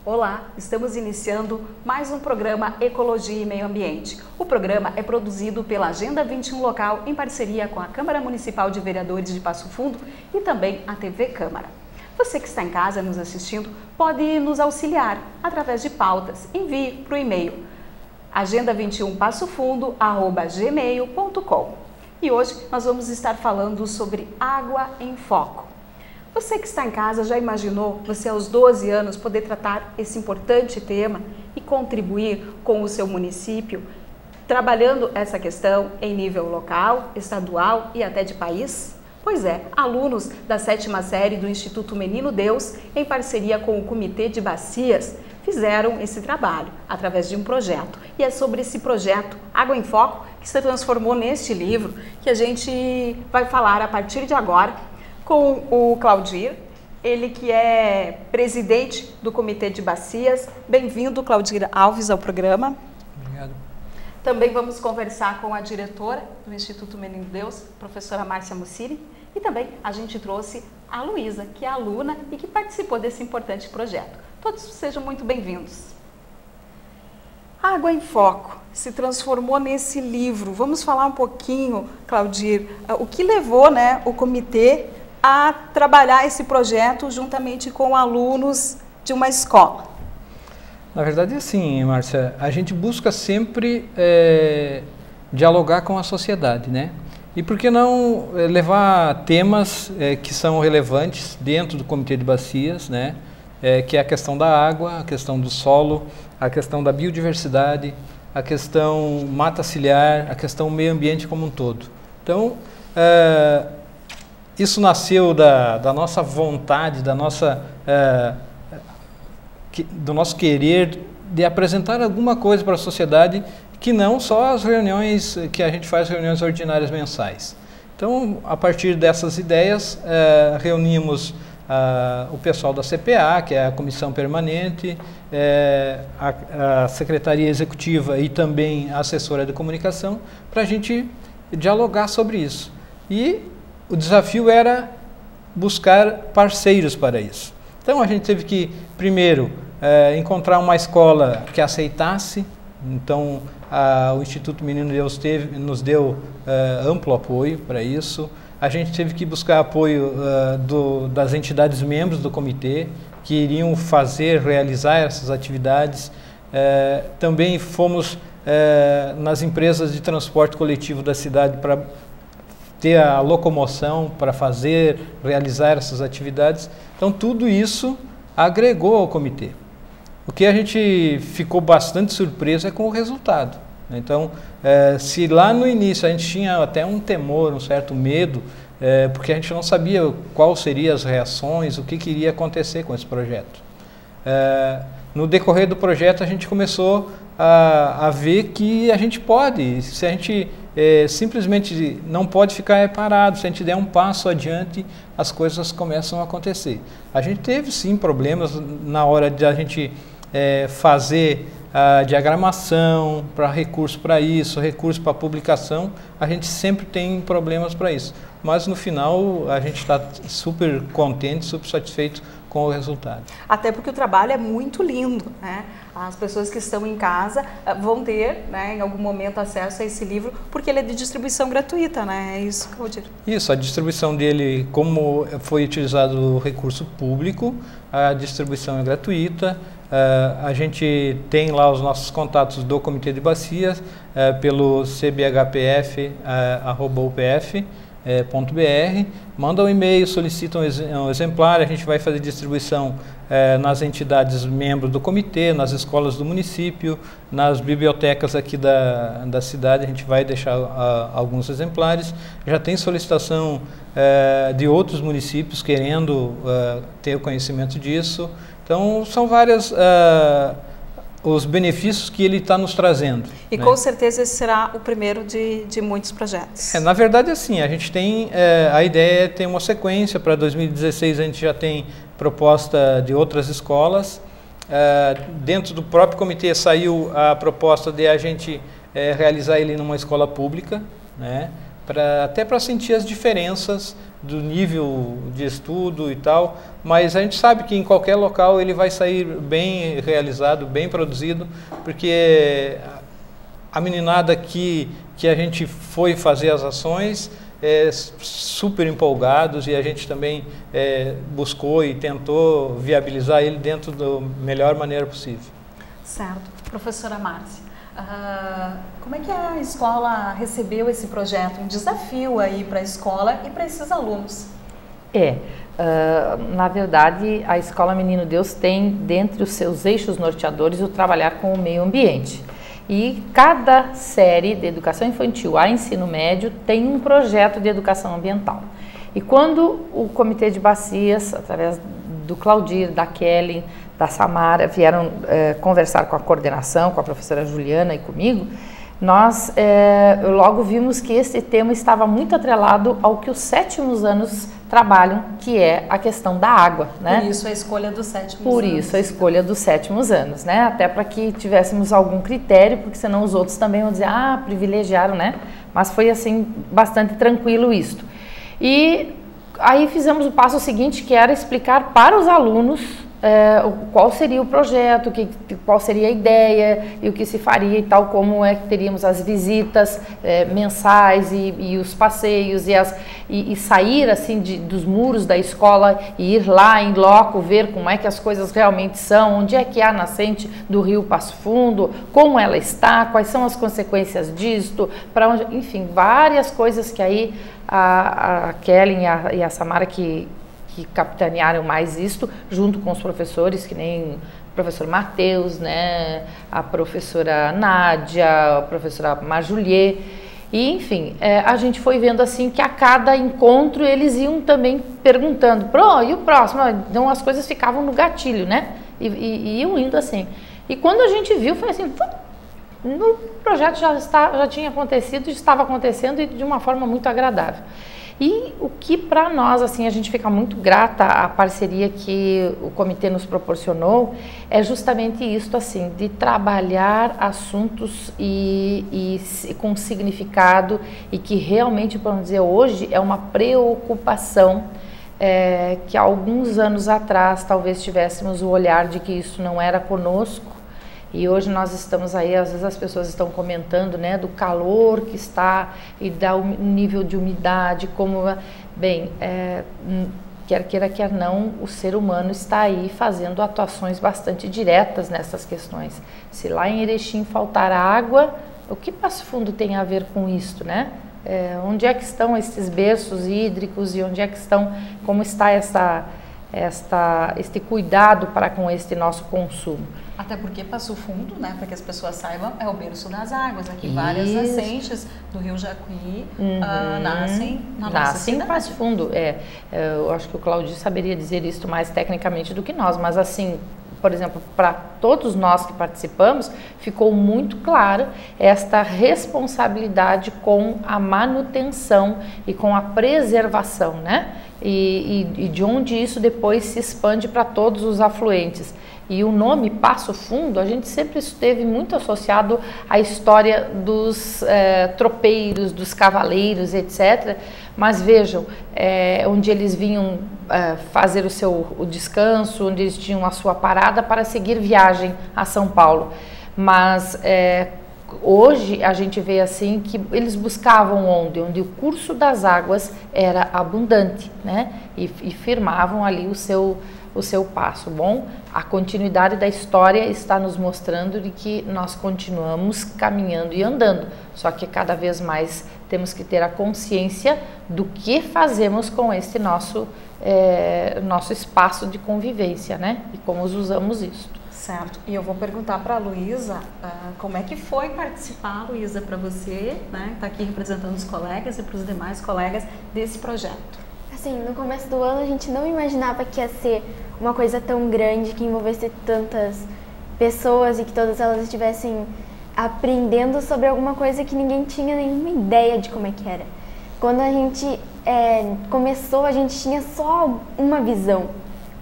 Olá, estamos iniciando mais um programa Ecologia e Meio Ambiente. O programa é produzido pela Agenda 21 Local em parceria com a Câmara Municipal de Vereadores de Passo Fundo e também a TV Câmara. Você que está em casa nos assistindo pode nos auxiliar através de pautas. Envie para o e-mail agenda21passofundo@gmail.com. E hoje nós vamos estar falando sobre água em foco. Você que está em casa já imaginou você aos 12 anos poder tratar esse importante tema e contribuir com o seu município, trabalhando essa questão em nível local, estadual e até de país? Pois é, alunos da 7ª série do Instituto Menino Deus, em parceria com o Comitê de Bacias, fizeram esse trabalho através de um projeto. E é sobre esse projeto, Água em Foco, que se transformou neste livro, que a gente vai falar a partir de agora com o Claudir, ele que é presidente do Comitê de Bacias. Bem-vindo, Claudir Alves, ao programa. Obrigado. Também vamos conversar com a diretora do Instituto Menino Deus, professora Márcia Mussiri, e também a gente trouxe a Luísa, que é aluna e que participou desse importante projeto. Todos sejam muito bem-vindos. Água em Foco se transformou nesse livro. Vamos falar um pouquinho, Claudir, o que levou, o comitê a trabalhar esse projeto juntamente com alunos de uma escola? Na verdade é assim, Márcia, a gente busca sempre dialogar com a sociedade, né? E por que não levar temas que são relevantes dentro do Comitê de Bacias, né? Que é a questão da água, a questão do solo, a questão da biodiversidade, a questão mata ciliar, a questão meio ambiente como um todo. Então, isso nasceu da nossa vontade, do nosso querer de apresentar alguma coisa para a sociedade que não só as reuniões que a gente faz, reuniões ordinárias mensais. Então, a partir dessas ideias, reunimos o pessoal da CPA, que é a Comissão Permanente, a Secretaria Executiva e também a Assessora de Comunicação, para a gente dialogar sobre isso. E o desafio era buscar parceiros para isso. Então a gente teve que, primeiro, encontrar uma escola que aceitasse. Então o Instituto Menino Deus nos deu amplo apoio para isso. A gente teve que buscar apoio das entidades membros do comitê, que iriam realizar essas atividades. Também fomos nas empresas de transporte coletivo da cidade para ter a locomoção para realizar essas atividades. Então tudo isso agregou ao comitê. O que a gente ficou bastante surpreso é com o resultado. Então, se lá no início a gente tinha até um temor, um certo medo, porque a gente não sabia quais seriam as reações, o que iria acontecer com esse projeto. No decorrer do projeto a gente começou a ver que a gente pode, se a gente simplesmente não pode ficar parado, se a gente der um passo adiante, as coisas começam a acontecer. A gente teve sim problemas na hora de a gente fazer a diagramação, para recurso para isso, recurso para publicação, a gente sempre tem problemas para isso. Mas no final a gente está super contente, super satisfeito com o resultado. Até porque o trabalho é muito lindo, né? As pessoas que estão em casa vão ter, em algum momento, acesso a esse livro, porque ele é de distribuição gratuita, né? É isso, Claudir? Isso, a distribuição dele, como foi utilizado o recurso público, a distribuição é gratuita. A gente tem lá os nossos contatos do Comitê de Bacias, pelo cbhpf@upf.br, manda um e-mail, solicita um exemplar, a gente vai fazer distribuição nas entidades membros do comitê, nas escolas do município, nas bibliotecas aqui da cidade, a gente vai deixar alguns exemplares. Já tem solicitação de outros municípios querendo ter o conhecimento disso. Então, são várias os benefícios que ele está nos trazendo. E com certeza esse será o primeiro de muitos projetos. Na verdade, assim, a gente tem, a ideia é ter uma sequência. Para 2016 a gente já tem proposta de outras escolas. Dentro do próprio comitê saiu a proposta de a gente realizar ele numa escola pública, né? até para sentir as diferenças do nível de estudo e tal, mas a gente sabe que em qualquer local ele vai sair bem realizado, bem produzido, porque a meninada que a gente foi fazer as ações super empolgados, e a gente também buscou e tentou viabilizar ele dentro da melhor maneira possível. Certo. Professora Márcia, como é que a escola recebeu esse projeto? Um desafio aí para a escola e para esses alunos. Na verdade, a Escola Menino Deus tem, dentre os seus eixos norteadores, o trabalhar com o meio ambiente. E cada série de educação infantil a ensino médio tem um projeto de educação ambiental. E quando o Comitê de Bacias, através do Claudir, da Kelly, da Samara, vieram conversar com a coordenação, com a professora Juliana e comigo, nós logo vimos que esse tema estava muito atrelado ao que os 7º anos trabalham, que é a questão da água, né? Por isso a escolha dos 7º anos. Por isso a escolha dos 7º anos, né? Até para que tivéssemos algum critério, porque senão os outros também vão dizer, privilegiaram, né? Mas foi assim, bastante tranquilo isto. E aí fizemos o passo seguinte, que era explicar para os alunos qual seria o projeto, qual seria a ideia e o que se faria e tal, como é que teríamos as visitas mensais e os passeios e sair assim dos muros da escola e ir lá em loco, ver como é que as coisas realmente são, onde é que há a nascente do rio Passo Fundo, como ela está, quais são as consequências disto, para onde, enfim, várias coisas que aí a Kelly e a Samara que capitanearam mais isto, junto com os professores, que nem o professor Matheus, né, a professora Nádia, a professora Marjulier, e enfim, a gente foi vendo assim que a cada encontro eles iam também perguntando, e o próximo? Então as coisas ficavam no gatilho, né, e iam indo assim. E quando a gente viu, foi assim, o projeto já tinha acontecido, estava acontecendo e de uma forma muito agradável. E o que para nós, assim, a gente fica muito grata à parceria que o comitê nos proporcionou, é justamente isso, assim, de trabalhar assuntos e com significado e que realmente, vamos dizer, hoje é uma preocupação que há alguns anos atrás talvez tivéssemos o olhar de que isso não era conosco. E hoje nós estamos aí, às vezes as pessoas estão comentando, né, do calor que está e do nível de umidade, bem, quer queira, quer não, o ser humano está aí fazendo atuações bastante diretas nessas questões. Se lá em Erechim faltar água, o que Passo Fundo tem a ver com isto, né? Onde é que estão esses berços hídricos e onde é que estão, como está este cuidado para com este nosso consumo? Até porque Passo Fundo, né, para que as pessoas saibam, é o berço das águas. Aqui várias nascentes do Rio Jacuí nascem na nossa cidade. Em Passo Fundo. Eu acho que o Claudio saberia dizer isso mais tecnicamente do que nós, mas assim, por exemplo, para todos nós que participamos, ficou muito claro esta responsabilidade com a manutenção e com a preservação, né? E de onde isso depois se expande para todos os afluentes. E o nome Passo Fundo, a gente sempre esteve muito associado à história dos tropeiros, dos cavaleiros, etc. Mas vejam, onde eles vinham fazer o descanso, onde eles tinham a sua parada para seguir viagem a São Paulo. Mas hoje a gente vê assim que eles buscavam onde o curso das águas era abundante, né? E firmavam ali o seu passo. Bom, a continuidade da história está nos mostrando de que nós continuamos caminhando e andando, só que cada vez mais temos que ter a consciência do que fazemos com este nosso espaço de convivência, né? E como usamos isso. Certo. E eu vou perguntar para a Luísa como é que foi participar, Luísa, para você, né? Está aqui representando os colegas e para os demais colegas desse projeto. Assim, no começo do ano a gente não imaginava que ia ser uma coisa tão grande, que envolvesse tantas pessoas e que todas elas estivessem aprendendo sobre alguma coisa que ninguém tinha nenhuma ideia de como é que era. Quando a gente começou, a gente tinha só uma visão,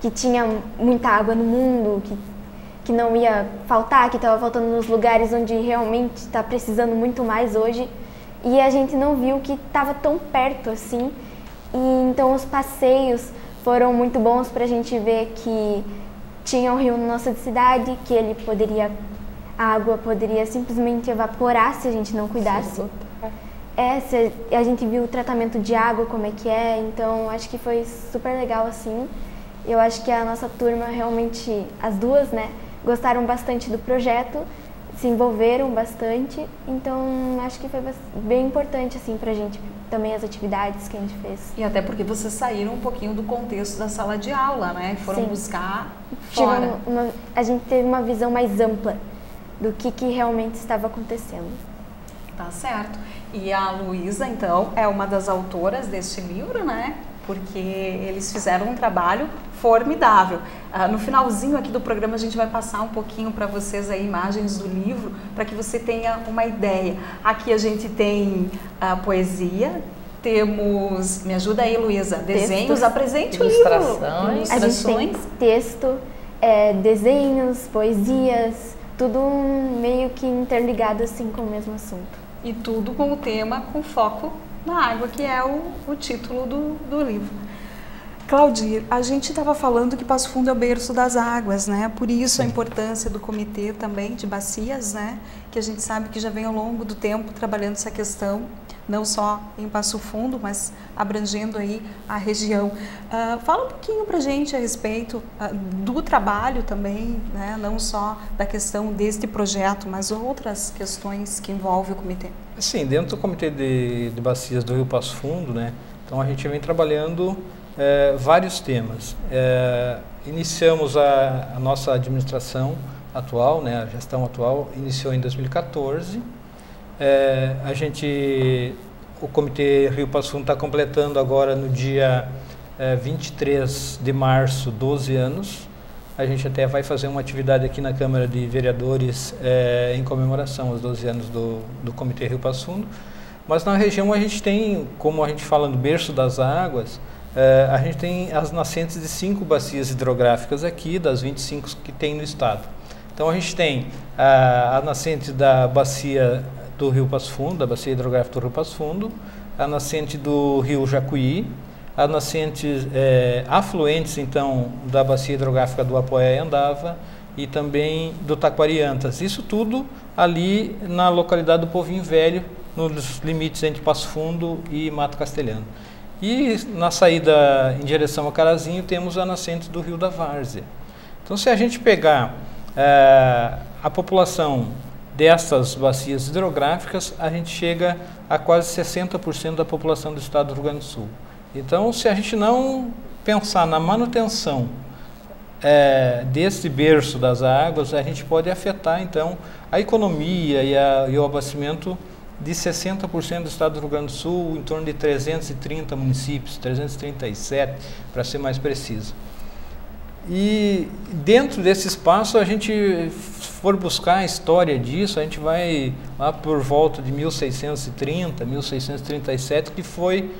que tinha muita água no mundo, que não ia faltar, que estava faltando nos lugares onde realmente está precisando muito mais hoje. e a gente não viu que estava tão perto assim. E então os passeios foram muito bons para a gente ver que tinha um rio na nossa cidade, que ele a água poderia simplesmente evaporar se a gente não cuidasse. A gente viu o tratamento de água, como é que é, então acho que foi super legal assim. Eu acho que a nossa turma realmente, as duas, né, gostaram bastante do projeto, se envolveram bastante, então acho que foi bem importante assim pra gente também as atividades que a gente fez. E até porque vocês saíram um pouquinho do contexto da sala de aula, né? Foram buscar fora. A gente teve uma visão mais ampla do que realmente estava acontecendo. Tá certo. E a Luísa, então, é uma das autoras deste livro, né? Porque eles fizeram um trabalho formidável. No finalzinho aqui do programa a gente vai passar um pouquinho para vocês aí imagens do livro, para que você tenha uma ideia. Aqui a gente tem a poesia, temos, me ajuda aí, Luísa, desenhos, apresente o livro. Ilustrações. A gente tem texto, desenhos, poesias, tudo meio que interligado assim com o mesmo assunto. E tudo com o tema, com foco na água, que é o título do livro. Claudir, a gente estava falando que Passo Fundo é o berço das águas, né? Por isso a importância do comitê também de bacias, né? Que a gente sabe que já vem ao longo do tempo trabalhando essa questão, não só em Passo Fundo, mas abrangendo aí a região. Fala um pouquinho para a gente a respeito do trabalho também, né? Não só da questão deste projeto, mas outras questões que envolvem o comitê. Sim, dentro do comitê de bacias do Rio Passo Fundo, né? Então a gente vem trabalhando vários temas. Iniciamos a nossa administração atual, né? A gestão atual iniciou em 2014. O Comitê Rio Passo Fundo está completando agora no dia 23 de março 12 anos. A gente até vai fazer uma atividade aqui na Câmara de Vereadores em comemoração aos 12 anos do Comitê Rio Passo Fundo. Mas na região a gente tem, como a gente fala no berço das águas, a gente tem as nascentes de 5 bacias hidrográficas aqui, das 25 que tem no estado. Então a gente tem a nascente da bacia do Rio Passo Fundo, da bacia hidrográfica do Rio Passo Fundo, a nascente do Rio Jacuí, as nascentes afluentes então da bacia hidrográfica do Apoé e Andava e também do Taquariantas. Isso tudo ali na localidade do Povinho Velho, nos limites entre Passo Fundo e Mato Castelhano. E na saída em direção a Carazinho temos a nascente do Rio da Várzea. Então se a gente pegar a população dessas bacias hidrográficas, a gente chega a quase 60% da população do estado do Rio Grande do Sul. Então, se a gente não pensar na manutenção desse berço das águas, a gente pode afetar, então, a economia e o abastecimento de 60% do estado do Rio Grande do Sul, em torno de 330 municípios, 337, para ser mais preciso. E dentro desse espaço, a gente for buscar a história disso, a gente vai lá por volta de 1630, 1637, que foi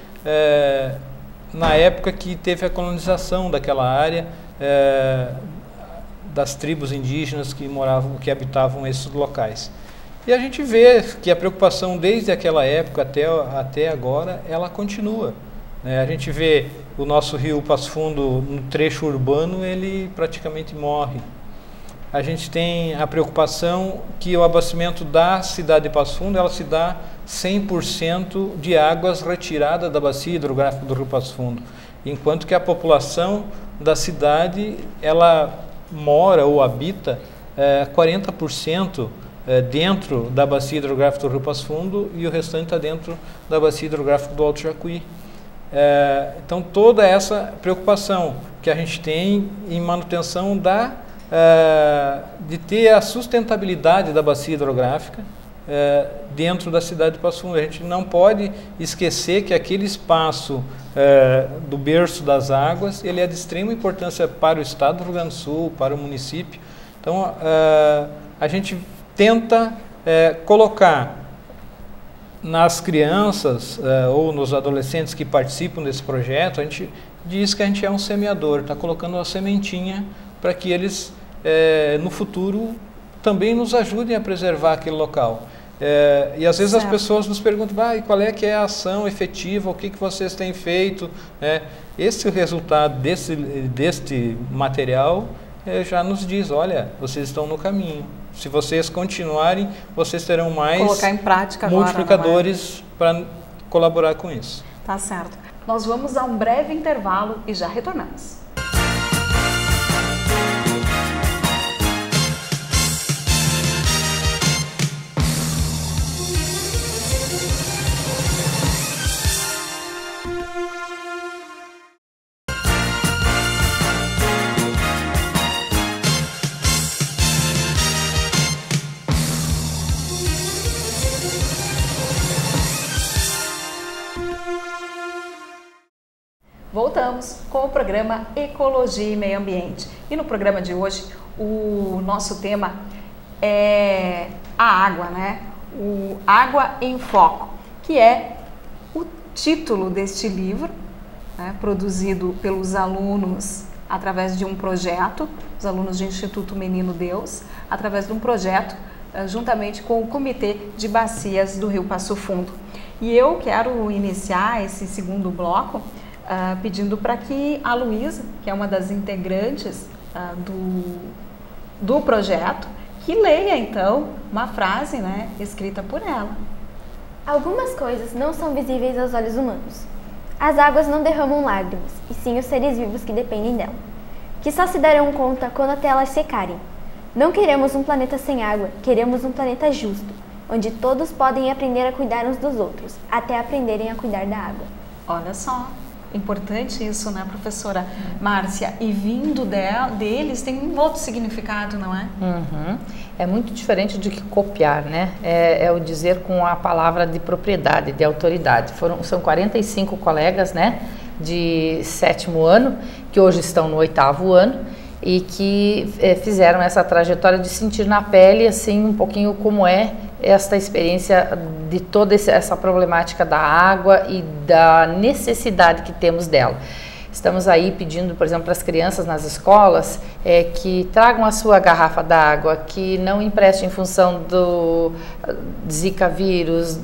na época que teve a colonização daquela área, das tribos indígenas que habitavam esses locais. E a gente vê que a preocupação desde aquela época até agora, ela continua. A gente vê o nosso rio Passo Fundo no trecho urbano, ele praticamente morre. A gente tem a preocupação que o abastecimento da cidade de Passo Fundo, ela se dá 100% de águas retiradas da bacia hidrográfica do Rio Passo Fundo, enquanto que a população da cidade, ela mora ou habita 40% dentro da bacia hidrográfica do Rio Passo Fundo e o restante está dentro da bacia hidrográfica do Alto Jacuí. Então toda essa preocupação que a gente tem em manutenção de ter a sustentabilidade da bacia hidrográfica dentro da cidade de Passo Fundo. A gente não pode esquecer que aquele espaço do berço das águas, ele é de extrema importância para o estado do Rio Grande do Sul, para o município. Então a gente tenta colocar nas crianças ou nos adolescentes que participam desse projeto, a gente diz que a gente é um semeador, está colocando uma sementinha para que eles no futuro também nos ajudem a preservar aquele local. E às vezes Certo. as pessoas nos perguntam, e qual é que é a ação efetiva, o que vocês têm feito? Esse resultado deste material já nos diz, olha, vocês estão no caminho. Se vocês continuarem, vocês terão mais Colocar em prática agora, multiplicadores para colaborar com isso. Tá certo. Nós vamos a um breve intervalo e já retornamos. Voltamos com o programa Ecologia e Meio Ambiente. E no programa de hoje, o nosso tema é a água, né? O Água em Foco, que é o título deste livro, né? Produzido pelos alunos através de um projeto, os alunos do Instituto Menino Deus, através de um projeto juntamente com o Comitê de Bacias do Rio Passo Fundo. E eu quero iniciar esse segundo bloco pedindo para que a Luísa, que é uma das integrantes do projeto, que leia então uma frase, né, escrita por ela. Algumas coisas não são visíveis aos olhos humanos. As águas não derramam lágrimas, e sim os seres vivos que dependem dela, que só se darão conta quando até elas secarem. Não queremos um planeta sem água, queremos um planeta justo, onde todos podem aprender a cuidar uns dos outros, até aprenderem a cuidar da água. Olha só. Importante isso, né, professora Márcia? E vindo deles tem um outro significado, não é? Uhum. É muito diferente do que copiar, né? É o dizer com a palavra de propriedade, de autoridade. São 45 colegas, né, de 7º ano, que hoje estão no 8º ano, e que fizeram essa trajetória de sentir na pele, assim, um pouquinho como é esta experiência de toda essa problemática da água e da necessidade que temos dela. Estamos aí pedindo, por exemplo, para as crianças nas escolas que tragam a sua garrafa d'água, que não emprestem em função do Zika vírus,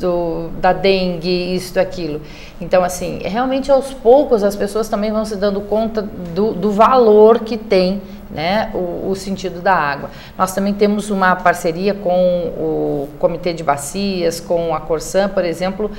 da dengue, isso, aquilo. Então, assim, realmente aos poucos as pessoas também vão se dando conta do valor que tem, né, o sentido da água. Nós também temos uma parceria com o Comitê de Bacias, com a Corsan, por exemplo.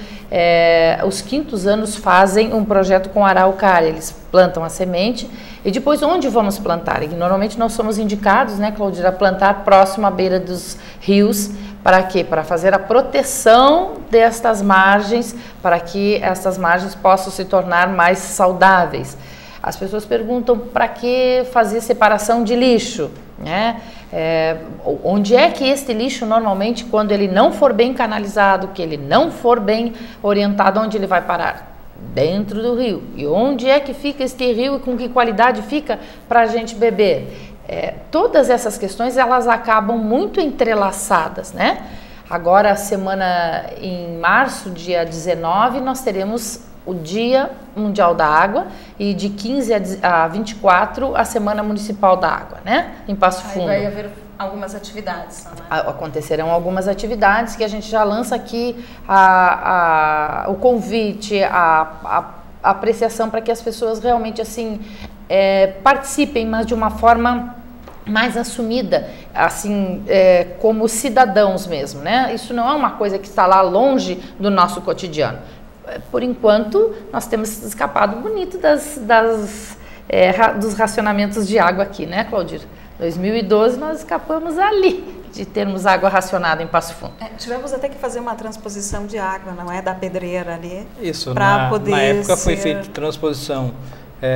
Os 5º anos fazem um projeto com araucária. Eles plantam a semente e depois onde vamos plantar? E normalmente nós somos indicados, né, Claudir, a plantar próximo à beira dos rios. Para quê? Para fazer a proteção destas margens, para que estas margens possam se tornar mais saudáveis. As pessoas perguntam para que fazer separação de lixo, né? Onde é que este lixo normalmente, quando ele não for bem canalizado, que ele não for bem orientado, onde ele vai parar? Dentro do rio. E onde é que fica este rio e com que qualidade fica para a gente beber? Todas essas questões, elas acabam muito entrelaçadas, né? Agora, em março, dia 19, nós teremos o Dia Mundial da Água e de 15 a 24 a Semana Municipal da Água, né? Em Passo Fundo. Aí vai haver algumas atividades, né? Acontecerão algumas atividades que a gente já lança aqui o convite, a apreciação para que as pessoas realmente assim participem, mas de uma forma mais assumida, assim, como cidadãos mesmo, né? Isso não é uma coisa que está lá longe do nosso cotidiano. Por enquanto, nós temos escapado bonito dos racionamentos de água aqui, né, Claudir? 2012 nós escapamos ali de termos água racionada em Passo Fundo. Tivemos até que fazer uma transposição de água, não é? Da pedreira ali. Isso, na época foi feita transposição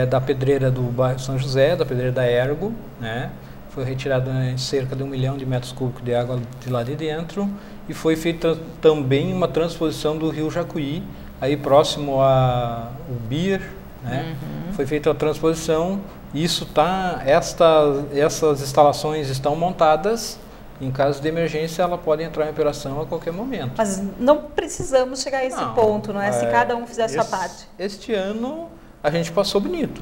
da pedreira do bairro São José, da pedreira da Ergo, né? Foi retirado cerca de 1 milhão de metros cúbicos de água de lá de dentro e foi feita também uma transposição do rio Jacuí, aí próximo ao Bier, né? Foi feita a transposição. Essas instalações estão montadas. Em caso de emergência, ela pode entrar em operação a qualquer momento. Mas não precisamos chegar a esse ponto, não é? Se cada um fizer a sua parte. Este ano a gente passou bonito.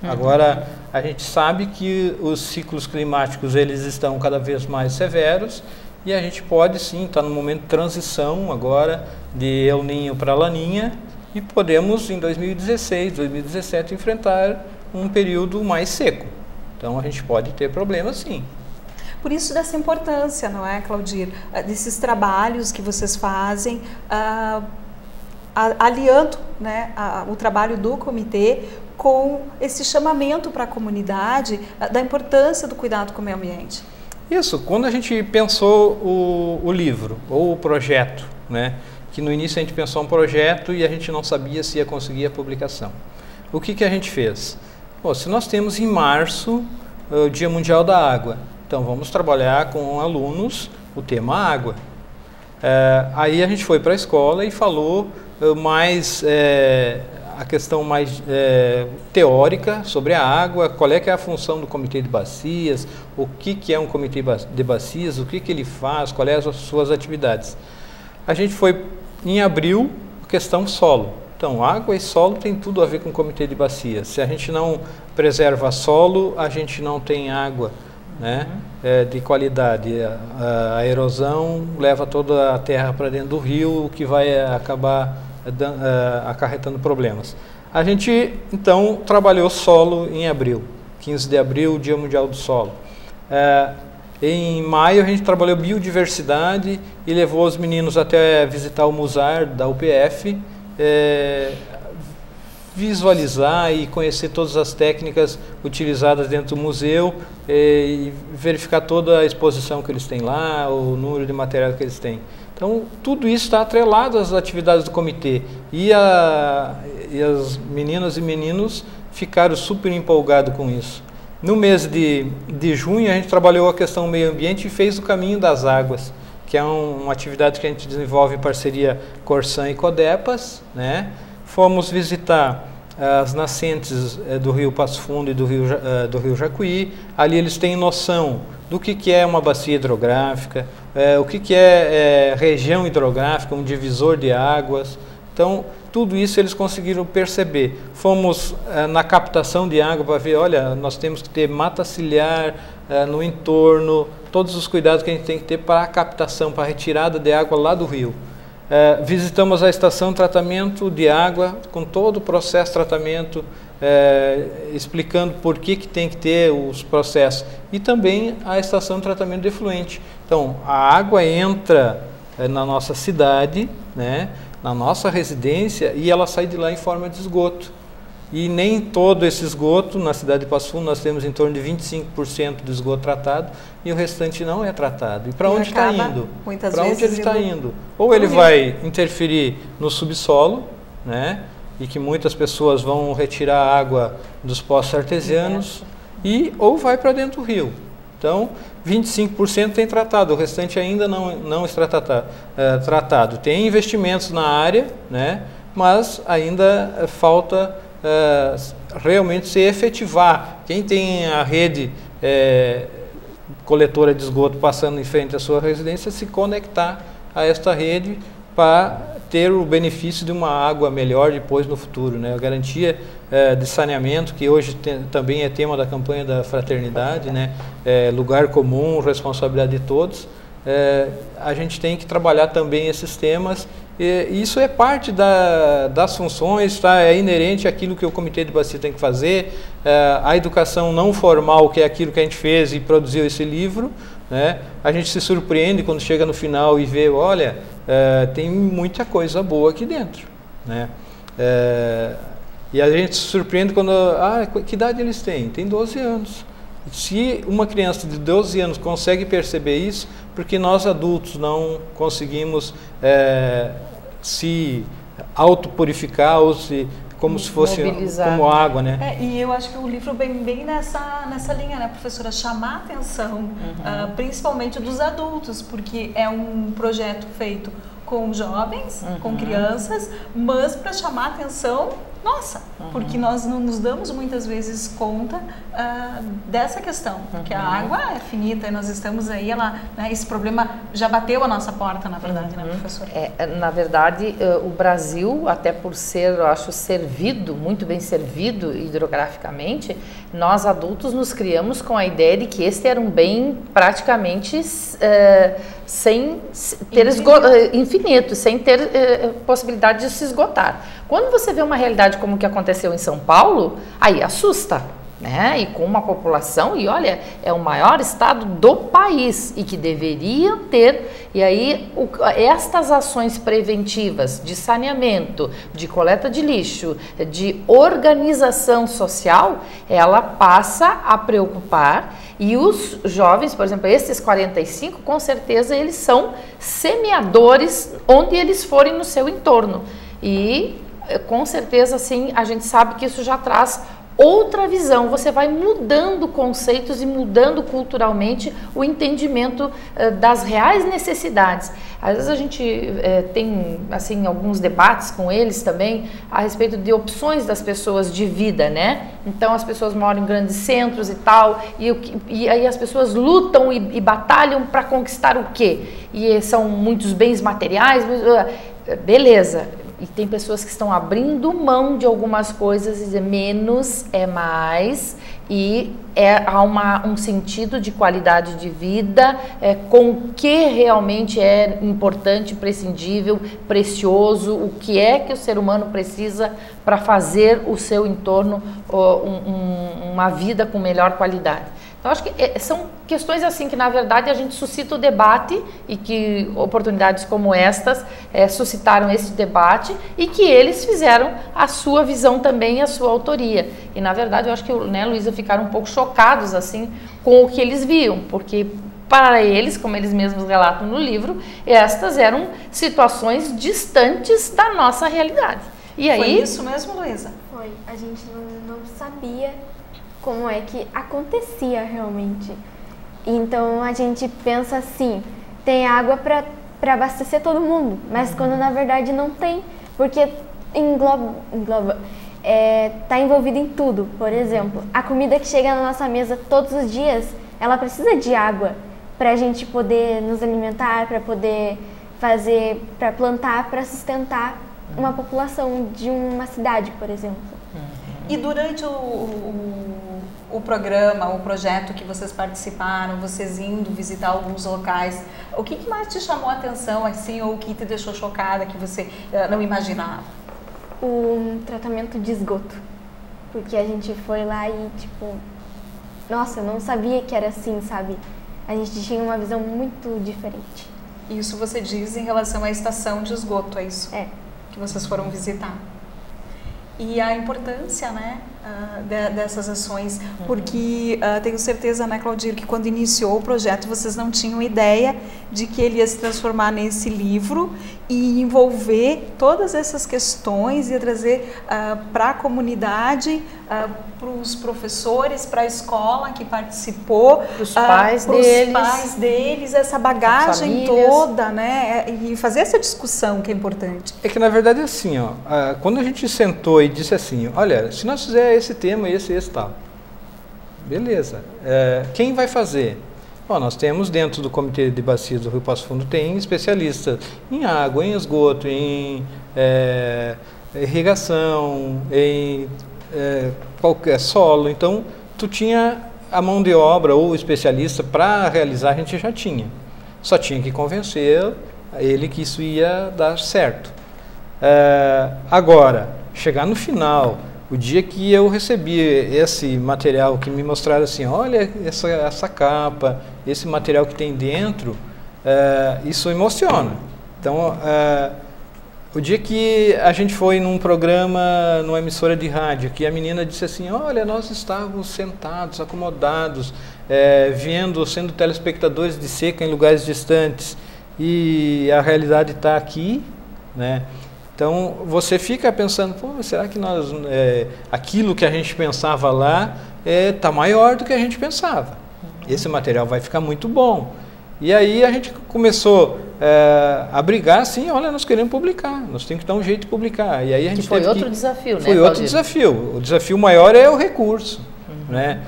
Agora, a gente sabe que os ciclos climáticos eles estão cada vez mais severos e a gente pode sim estar no momento de transição agora de El Niño para Laninha e podemos em 2016, 2017 enfrentar um período mais seco. Então a gente pode ter problemas sim. Por isso dessa importância, não é, Claudir, desses trabalhos que vocês fazem, aliando, né, o trabalho do comitê com esse chamamento para a comunidade da importância do cuidado com o meio ambiente. Isso, quando a gente pensou o livro ou o projeto, né, que no início a gente pensou um projeto e a gente não sabia se ia conseguir a publicação. O que a gente fez? Pô, se nós temos em março o Dia Mundial da Água, então vamos trabalhar com alunos o tema água. Aí a gente foi para a escola e falou mais a questão mais teórica sobre a água, qual é que é a função do Comitê de Bacias, o que é um Comitê de Bacias, o que ele faz, quais as suas atividades. A gente foi em abril, questão solo. Então, água e solo tem tudo a ver com o Comitê de Bacias. Se a gente não preserva solo, a gente não tem água, né, de qualidade. A erosão leva toda a terra para dentro do rio, o que vai acabar acarretando problemas. A gente, então, trabalhou solo em abril, 15 de abril, Dia Mundial do Solo. Em maio a gente trabalhou biodiversidade e levou os meninos até visitar o Musar da UPF, visualizar e conhecer todas as técnicas utilizadas dentro do museu e verificar toda a exposição que eles têm lá, o número de material que eles têm. Então, tudo isso está atrelado às atividades do comitê e as meninas e meninos ficaram super empolgados com isso. No mês de junho, a gente trabalhou a questão do meio ambiente e fez o Caminho das Águas, que é uma atividade que a gente desenvolve em parceria Corsan e Codepas, né? Fomos visitar as nascentes do Rio Passo Fundo e do Rio Jacuí. Ali eles têm noção do que é uma bacia hidrográfica, o que é região hidrográfica, um divisor de águas. Então, tudo isso eles conseguiram perceber. Fomos na captação de água para ver, olha, nós temos que ter mata ciliar no entorno, todos os cuidados que a gente tem que ter para a captação, para a retirada de água lá do rio. Visitamos a estação de tratamento de água, com todo o processo de tratamento, explicando por que tem que ter os processos. E também a estação de tratamento de efluente. Então, a água entra na nossa cidade, né, na nossa residência, e ela sai de lá em forma de esgoto. E nem todo esse esgoto, na cidade de Passo Fundo, nós temos em torno de 25% do esgoto tratado, e o restante não é tratado. E para onde está indo? Para onde ele está indo? Ou ele vai interferir no subsolo, né, e que muitas pessoas vão retirar a água dos poços artesianos, ou vai para dentro do rio. Então, 25% tem tratado, o restante ainda não está tratado. Tem investimentos na área, né, mas ainda falta realmente se efetivar. Quem tem a rede coletora de esgoto passando em frente à sua residência, se conectar a esta rede para ter o benefício de uma água melhor depois no futuro, né? A garantia de saneamento, que hoje também é tema da campanha da fraternidade, né? Lugar comum, responsabilidade de todos. A gente tem que trabalhar também esses temas. E isso é parte das funções, é inerente àquilo que o Comitê de Bacia tem que fazer. A educação não formal, que é aquilo que a gente fez e produziu esse livro, né? A gente se surpreende quando chega no final e vê, olha, tem muita coisa boa aqui dentro, né? E a gente se surpreende quando, que idade eles têm? Tem 12 anos. Se uma criança de 12 anos consegue perceber isso, porque nós adultos não conseguimos se autopurificar ou como se fosse como água, né? E eu acho que o livro vem bem nessa linha, né, professora? Chamar a atenção, principalmente dos adultos, porque é um projeto feito com jovens, com crianças, mas para chamar a atenção nossa, porque nós não nos damos muitas vezes conta dessa questão, que a água é finita e nós estamos aí, né, esse problema já bateu a nossa porta, na verdade, né, professor? Na verdade, o Brasil, até por ser, eu acho, servido, muito bem servido hidrograficamente, nós adultos nos criamos com a ideia de que este era um bem praticamente sem ter infinito, sem ter possibilidade de se esgotar. Quando você vê uma realidade como o que aconteceu em São Paulo, aí assusta. Né? E com uma população, e olha, é o maior estado do país e que deveria ter, e aí estas ações preventivas de saneamento, de coleta de lixo, de organização social, ela passa a preocupar, e os jovens, por exemplo, esses 45, com certeza eles são semeadores onde eles forem no seu entorno, e com certeza sim, a gente sabe que isso já traz outra visão, você vai mudando conceitos e mudando culturalmente o entendimento das reais necessidades. Às vezes a gente tem assim alguns debates com eles também a respeito de opções das pessoas de vida, né? Então as pessoas moram em grandes centros e tal, e aí as pessoas lutam e batalham para conquistar o quê? E são muitos bens materiais, beleza. E tem pessoas que estão abrindo mão de algumas coisas e dizer menos é mais, e há um sentido de qualidade de vida com o que realmente é importante, imprescindível, precioso, o que é que o ser humano precisa para fazer o seu entorno uma vida com melhor qualidade. Então, acho que são questões assim que, na verdade, a gente suscita o debate e que oportunidades como estas suscitaram esse debate e que eles fizeram a sua visão também e a sua autoria. E, na verdade, eu acho que, né, Luísa, ficaram um pouco chocados assim com o que eles viam, porque para eles, como eles mesmos relatam no livro, estas eram situações distantes da nossa realidade. E aí, foi isso mesmo, Luísa? Foi. A gente não sabia como é que acontecia realmente. Então a gente pensa assim, tem água para abastecer todo mundo, mas quando na verdade não tem, porque tá envolvido em tudo. Por exemplo, a comida que chega na nossa mesa todos os dias, ela precisa de água para a gente poder nos alimentar, para poder fazer, para plantar, para sustentar uma população de uma cidade, por exemplo. E durante o programa, o projeto que vocês participaram, vocês indo visitar alguns locais, o que mais te chamou a atenção, assim, ou o que te deixou chocada, que você não imaginava? O tratamento de esgoto, porque a gente foi lá e, tipo, nossa, eu não sabia que era assim, sabe? A gente tinha uma visão muito diferente. Isso você diz em relação à estação de esgoto, é isso? É. Que vocês foram visitar. E a importância, né, dessas ações, porque tenho certeza, né, Claudir, que quando iniciou o projeto vocês não tinham ideia de que ele ia se transformar nesse livro e envolver todas essas questões e trazer para a comunidade, para os professores, para a escola que participou, para os pais deles, essa bagagem toda, né, e fazer essa discussão que é importante. É que na verdade é assim, ó, quando a gente sentou e disse assim, olha, se nós fizer esse tema, esse tal, beleza, quem vai fazer? Bom, nós temos dentro do Comitê de Bacias do Rio Passo Fundo, tem especialistas em água, em esgoto, em irrigação, em qualquer solo. Então, tu tinha a mão de obra ou o especialista para realizar, a gente já tinha. Só tinha que convencer ele que isso ia dar certo. Agora, chegar no final, o dia que eu recebi esse material, que me mostraram assim, olha essa capa, esse material que tem dentro, isso emociona. Então, o dia que a gente foi num programa, numa emissora de rádio, que a menina disse assim, olha, nós estávamos sentados, acomodados, sendo telespectadores de seca em lugares distantes, e a realidade está aqui, né? Então, você fica pensando, pô, será que aquilo que a gente pensava lá está maior do que a gente pensava? Esse material vai ficar muito bom. E aí a gente começou a brigar assim, olha, nós queremos publicar, nós temos que dar um jeito de publicar. E aí a gente foi outro desafio, né? Foi outro desafio. O desafio maior é o recurso, né?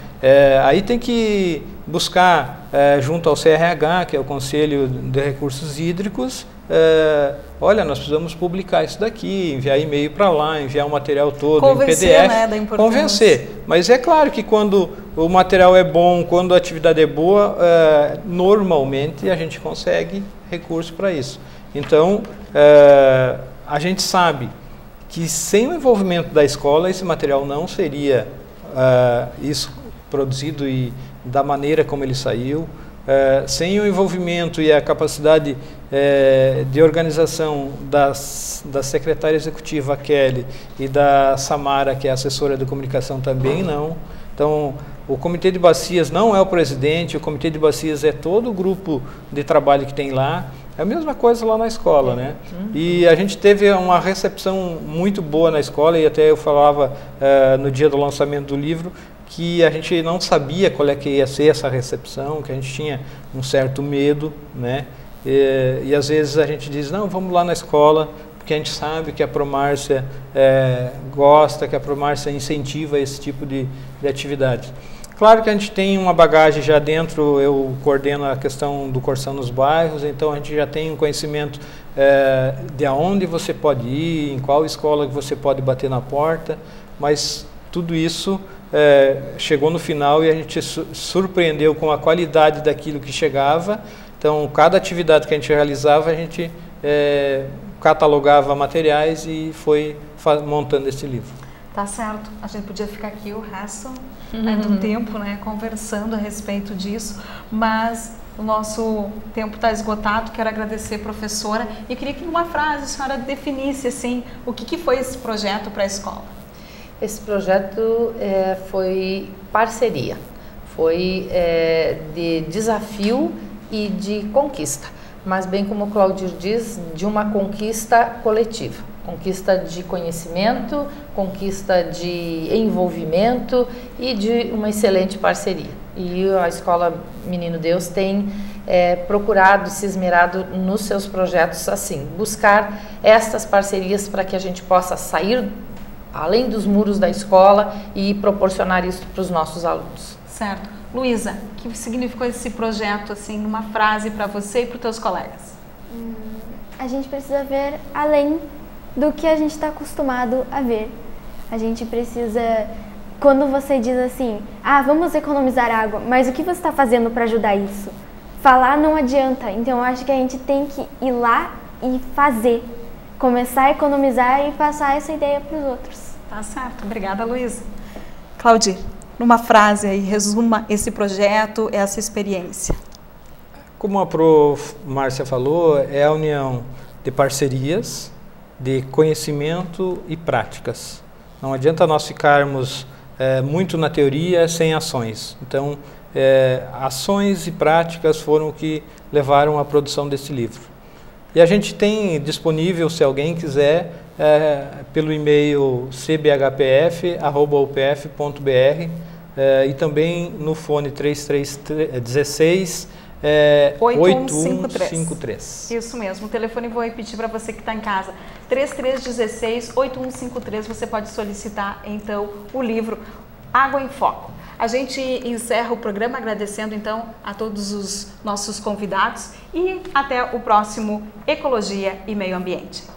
Aí tem que buscar junto ao CRH, que é o Conselho de Recursos Hídricos, olha, nós precisamos publicar isso daqui, enviar e-mail para lá, enviar o material todo convencer, em PDF, né, da importância. Convencer. Mas é claro que quando o material é bom, quando a atividade é boa, normalmente a gente consegue recurso para isso. Então, a gente sabe que sem o envolvimento da escola, esse material não seria isso produzido e da maneira como ele saiu. Sem o envolvimento e a capacidade de organização da secretária executiva, a Kelly, e da Samara, que é assessora de comunicação, também não. Então, o Comitê de Bacias não é o presidente, o Comitê de Bacias é todo o grupo de trabalho que tem lá. É a mesma coisa lá na escola, né? E a gente teve uma recepção muito boa na escola, e até eu falava no dia do lançamento do livro, que a gente não sabia qual é que ia ser essa recepção, que a gente tinha um certo medo, né? E às vezes a gente diz, não, vamos lá na escola, porque a gente sabe que a Promárcia gosta, que a Promárcia incentiva esse tipo de atividade. Claro que a gente tem uma bagagem já dentro, eu coordeno a questão do Corção nos bairros, então a gente já tem um conhecimento de aonde você pode ir, em qual escola que você pode bater na porta, mas tudo isso chegou no final e a gente surpreendeu com a qualidade daquilo que chegava. Então, cada atividade que a gente realizava, a gente catalogava materiais e foi montando esse livro. Tá certo. A gente podia ficar aqui o resto do tempo, né, conversando a respeito disso, mas o nosso tempo está esgotado. Quero agradecer, professora, e queria que numa frase a senhora definisse assim, o que foi esse projeto para a escola. Esse projeto foi parceria, foi de desafio e de conquista, mas bem como o Cláudio diz, de uma conquista coletiva, conquista de conhecimento, conquista de envolvimento e de uma excelente parceria. E a Escola Menino Deus tem procurado, se esmerado nos seus projetos assim, buscar estas parcerias para que a gente possa sair além dos muros da escola e proporcionar isso para os nossos alunos. Certo. Luísa, o que significou esse projeto, assim, numa frase para você e para os teus colegas? A gente precisa ver além do que a gente está acostumado a ver. A gente precisa, quando você diz assim, vamos economizar água, mas o que você está fazendo para ajudar isso? Falar não adianta, então eu acho que a gente tem que ir lá e fazer. Começar a economizar e passar essa ideia para os outros. Tá certo. Obrigada, Luísa. Claudir, numa frase aí, resuma esse projeto, essa experiência. Como a prof. Márcia falou, é a união de parcerias, de conhecimento e práticas. Não adianta nós ficarmos muito na teoria sem ações. Então, ações e práticas foram o que levaram à produção desse livro. E a gente tem disponível, se alguém quiser, pelo e-mail cbhpf@upf.br e também no fone 3316 8153. Isso mesmo, o telefone vou repetir para você que está em casa, 3316-8153, você pode solicitar então o livro Água em Foco. A gente encerra o programa agradecendo então a todos os nossos convidados e até o próximo Ecologia e Meio Ambiente.